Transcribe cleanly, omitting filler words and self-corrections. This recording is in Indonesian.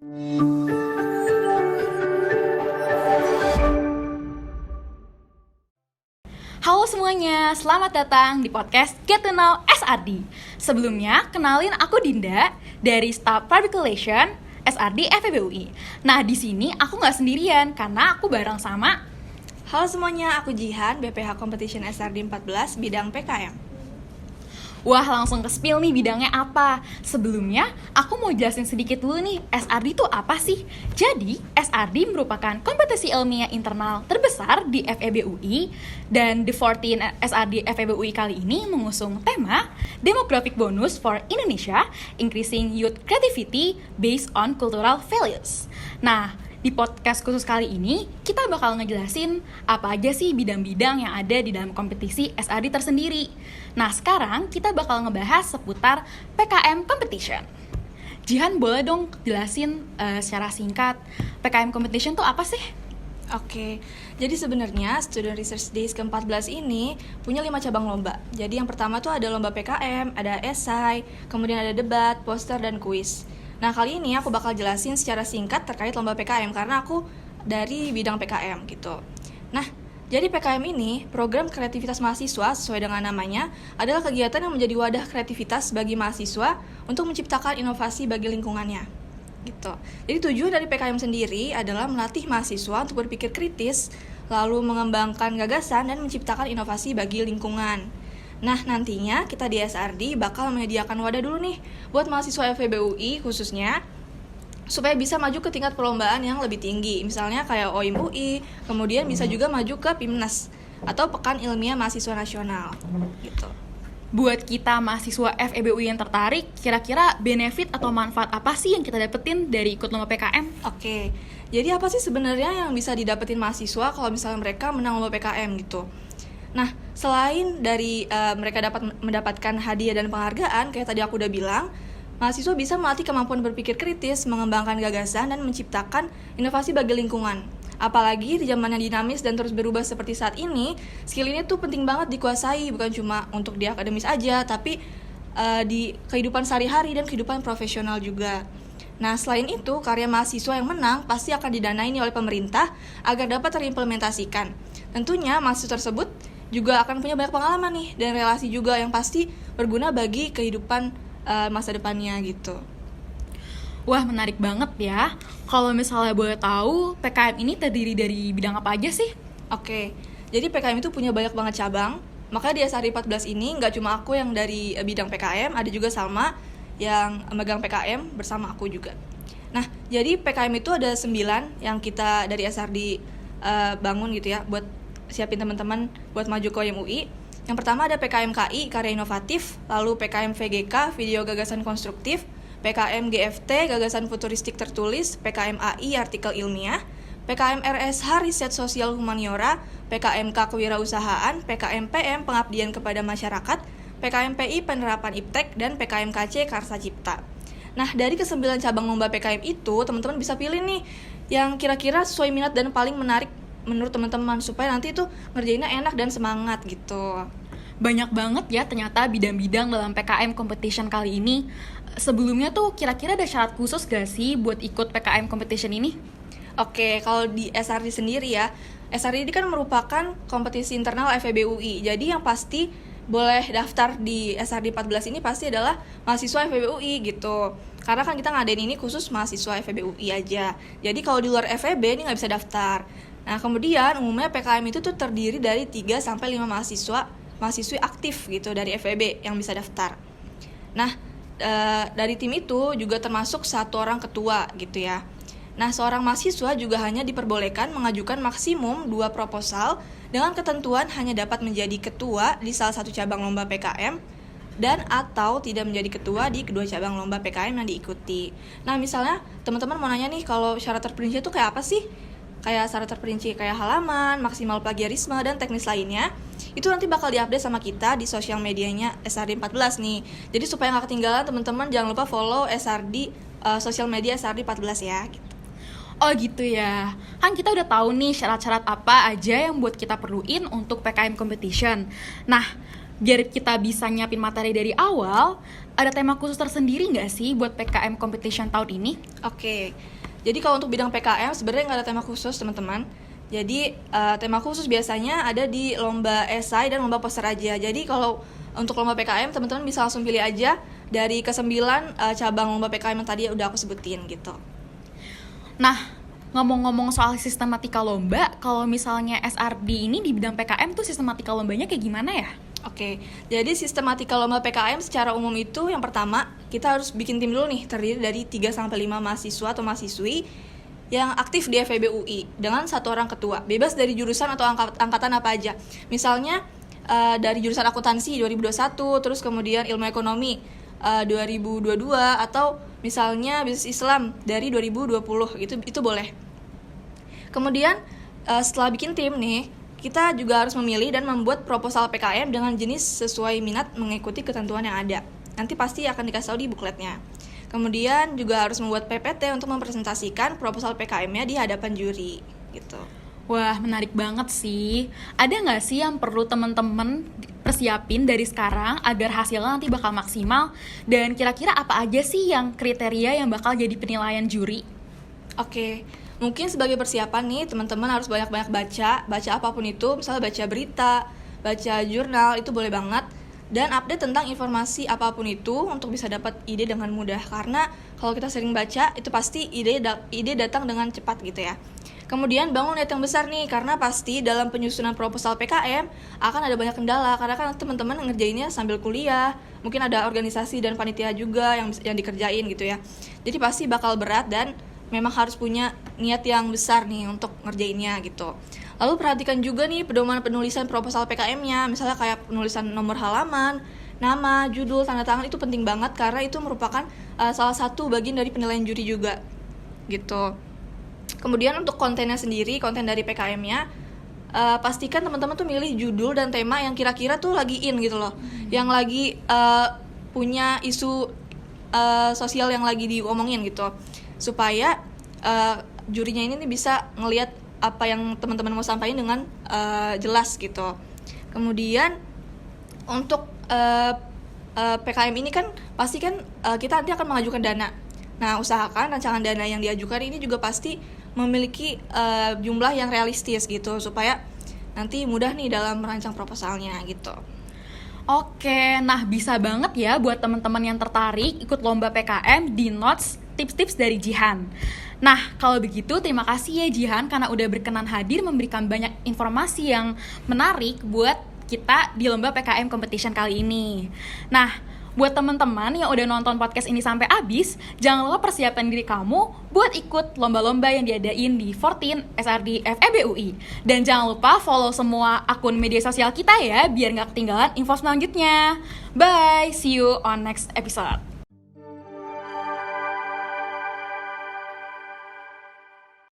Halo semuanya, selamat datang di podcast Get to Know SRD. Sebelumnya, kenalin aku Dinda dari Staff Public Relation SRD FEB UI. Nah, di sini aku nggak sendirian karena aku bareng sama. Halo semuanya, aku Jihan, BPH Competition SRD 14, bidang PKM. Wah, langsung ke spill nih bidangnya apa. Sebelumnya, aku mau jelasin sedikit dulu nih, SRD itu apa sih? Jadi, SRD merupakan kompetisi ilmiah internal terbesar di FEB UI, dan The 14 SRD FEB UI kali ini mengusung tema Demographic Bonus for Indonesia, Increasing Youth Creativity Based on Cultural Values. Nah, di podcast khusus kali ini, kita bakal ngejelasin apa aja sih bidang-bidang yang ada di dalam kompetisi SRD tersendiri. Nah, sekarang kita bakal ngebahas seputar PKM Competition. Jihan, boleh dong jelasin secara singkat, PKM Competition tuh apa sih? Oke, jadi sebenarnya Student Research Days ke-14 ini punya 5 cabang lomba. Jadi yang pertama tuh ada lomba PKM, ada esai, kemudian ada debat, poster, dan kuis. Nah, kali ini aku bakal jelasin secara singkat terkait lomba PKM karena aku dari bidang PKM gitu. Nah, jadi PKM ini, program kreativitas mahasiswa sesuai dengan namanya, adalah kegiatan yang menjadi wadah kreativitas bagi mahasiswa untuk menciptakan inovasi bagi lingkungannya. Gitu. Jadi tujuan dari PKM sendiri adalah melatih mahasiswa untuk berpikir kritis, lalu mengembangkan gagasan dan menciptakan inovasi bagi lingkungan. Nah, nantinya kita di SRD bakal menyediakan wadah dulu nih buat mahasiswa FEB UI khususnya supaya bisa maju ke tingkat perlombaan yang lebih tinggi. Misalnya kayak OIM UI, kemudian bisa juga maju ke PIMNAS atau Pekan Ilmiah Mahasiswa Nasional gitu. Buat kita mahasiswa FEB UI yang tertarik, kira-kira benefit atau manfaat apa sih yang kita dapetin dari ikut lomba PKM? Oke, jadi apa sih sebenarnya yang bisa didapetin mahasiswa kalau misalnya mereka menang lomba PKM gitu? Nah, selain dari mereka dapat mendapatkan hadiah dan penghargaan, kayak tadi aku udah bilang, mahasiswa bisa melatih kemampuan berpikir kritis, mengembangkan gagasan, dan menciptakan inovasi bagi lingkungan. Apalagi di zaman yang dinamis dan terus berubah seperti saat ini, skill ini tuh penting banget dikuasai, bukan cuma untuk di akademis aja, tapi di kehidupan sehari-hari dan kehidupan profesional juga. Nah, selain itu, karya mahasiswa yang menang pasti akan didanai oleh pemerintah agar dapat terimplementasikan. Tentunya mahasiswa tersebut juga akan punya banyak pengalaman nih dan relasi juga yang pasti berguna bagi kehidupan masa depannya gitu. Wah, menarik banget ya. Kalau misalnya boleh tahu, PKM ini terdiri dari bidang apa aja sih? Oke, jadi PKM itu punya banyak banget cabang. Makanya di SRD 14 ini nggak cuma aku yang dari bidang PKM, ada juga Salma yang megang PKM bersama aku juga. Nah, jadi PKM itu ada 9 yang kita dari SRD bangun gitu ya, buat siapin teman-teman buat maju ke OIM UI. Yang pertama ada PKM KI, Karya Inovatif, lalu PKM VGK, Video Gagasan Konstruktif, PKM GFT, Gagasan Futuristik Tertulis, PKM AI, Artikel Ilmiah, PKM RSH, Riset Sosial Humaniora, PKMK Kewirausahaan, PKM PM, Pengabdian kepada Masyarakat, PKM PI, Penerapan Iptek, dan PKM KC, Karsa Cipta. Nah, dari ke-9 cabang lomba PKM itu, teman-teman bisa pilih nih yang kira-kira sesuai minat dan paling menarik menurut teman-teman supaya nanti tuh ngerjainnya enak dan semangat gitu. Banyak banget ya ternyata bidang-bidang dalam PKM Competition kali ini. Sebelumnya tuh kira-kira ada syarat khusus gak sih buat ikut PKM Competition ini? Oke, kalau di SRD sendiri ya, SRD ini kan merupakan kompetisi internal FEB UI. Jadi yang pasti boleh daftar di SRD 14 ini pasti adalah mahasiswa FEB UI gitu. Karena kan kita ngadain ini khusus mahasiswa FEB UI aja. Jadi kalau di luar FEB ini nggak bisa daftar. Nah, kemudian umumnya PKM itu tuh terdiri dari 3-5 mahasiswi aktif gitu dari FEB yang bisa daftar. Nah, dari tim itu juga termasuk 1 orang ketua gitu ya. Nah, seorang mahasiswa juga hanya diperbolehkan mengajukan maksimum 2 proposal dengan ketentuan hanya dapat menjadi ketua di salah satu cabang lomba PKM dan atau tidak menjadi ketua di kedua cabang lomba PKM yang diikuti. Nah, misalnya teman-teman mau nanya nih, kalau syarat terperinci itu kayak apa sih? Kayak syarat terperinci kayak halaman, maksimal plagiarisme, dan teknis lainnya. Itu nanti bakal diupdate sama kita di sosial medianya SRD 14 nih. Jadi supaya nggak ketinggalan, teman-teman jangan lupa follow SRD, sosial media SRD 14 ya gitu. Oh gitu ya. Kan kita udah tahu nih syarat-syarat apa aja yang buat kita perluin untuk PKM Competition. Nah, biar kita bisa nyiapin materi dari awal, ada tema khusus tersendiri nggak sih buat PKM Competition tahun ini? Oke, jadi kalau untuk bidang PKM sebenarnya nggak ada tema khusus teman-teman. Jadi tema khusus biasanya ada di lomba esai dan lomba poster aja. Jadi kalau untuk lomba PKM teman-teman bisa langsung pilih aja dari ke-9 cabang lomba PKM yang tadi udah aku sebutin gitu. Nah, ngomong-ngomong soal sistematika lomba, kalau misalnya SRD ini di bidang PKM tuh sistematika lombanya kayak gimana ya? Oke, jadi sistematika lomba PKM secara umum itu yang pertama kita harus bikin tim dulu nih, terdiri dari 3-5 mahasiswa atau mahasiswi yang aktif di FEB UI dengan 1 orang ketua, bebas dari jurusan atau angkatan apa aja. Misalnya dari jurusan akuntansi 2021, terus kemudian ilmu ekonomi 2022, atau misalnya bisnis Islam dari 2020, itu boleh. Kemudian setelah bikin tim nih, kita juga harus memilih dan membuat proposal PKM dengan jenis sesuai minat mengikuti ketentuan yang ada. Nanti pasti akan dikasih tahu di bukletnya. Kemudian juga harus membuat PPT untuk mempresentasikan proposal PKM-nya di hadapan juri gitu. Wah, menarik banget sih. Ada nggak sih yang perlu teman-teman persiapin dari sekarang agar hasilnya nanti bakal maksimal? Dan kira-kira apa aja sih yang kriteria yang bakal jadi penilaian juri? Oke, mungkin sebagai persiapan nih teman-teman harus banyak-banyak baca apapun itu, misalnya baca berita, baca jurnal, itu boleh banget. Dan update tentang informasi apapun itu untuk bisa dapat ide dengan mudah. Karena kalau kita sering baca, itu pasti ide datang dengan cepat gitu ya. Kemudian bangun niat yang besar nih, karena pasti dalam penyusunan proposal PKM akan ada banyak kendala. Karena kan teman-teman ngerjainnya sambil kuliah, mungkin ada organisasi dan panitia juga yang dikerjain gitu ya. Jadi pasti bakal berat dan memang harus punya niat yang besar nih untuk ngerjainnya gitu. Lalu perhatikan juga nih pedoman penulisan proposal PKM-nya, misalnya kayak penulisan nomor halaman, nama, judul, tanda tangan, itu penting banget karena itu merupakan salah satu bagian dari penilaian juri juga gitu. Kemudian untuk kontennya sendiri, konten dari PKM-nya, pastikan teman-teman tuh milih judul dan tema yang kira-kira tuh lagi in gitu loh, yang lagi punya isu sosial yang lagi diomongin gitu, supaya jurinya ini bisa ngelihat apa yang teman-teman mau sampaikan dengan jelas gitu. Kemudian untuk PKM ini kan pasti kan kita nanti akan mengajukan dana. Nah, usahakan rancangan dana yang diajukan ini juga pasti memiliki jumlah yang realistis gitu, supaya nanti mudah nih dalam merancang proposalnya gitu. Oke, nah bisa banget ya buat teman-teman yang tertarik ikut lomba PKM di notes tips-tips dari Jihan. Nah, kalau begitu terima kasih ya Jihan karena udah berkenan hadir memberikan banyak informasi yang menarik buat kita di lomba PKM Competition kali ini. Nah, buat teman-teman yang udah nonton podcast ini sampai habis, jangan lupa persiapkan diri kamu buat ikut lomba-lomba yang diadain di 14 SRD FEB UI. Dan jangan lupa follow semua akun media sosial kita ya, biar nggak ketinggalan info selanjutnya. Bye, see you on next episode.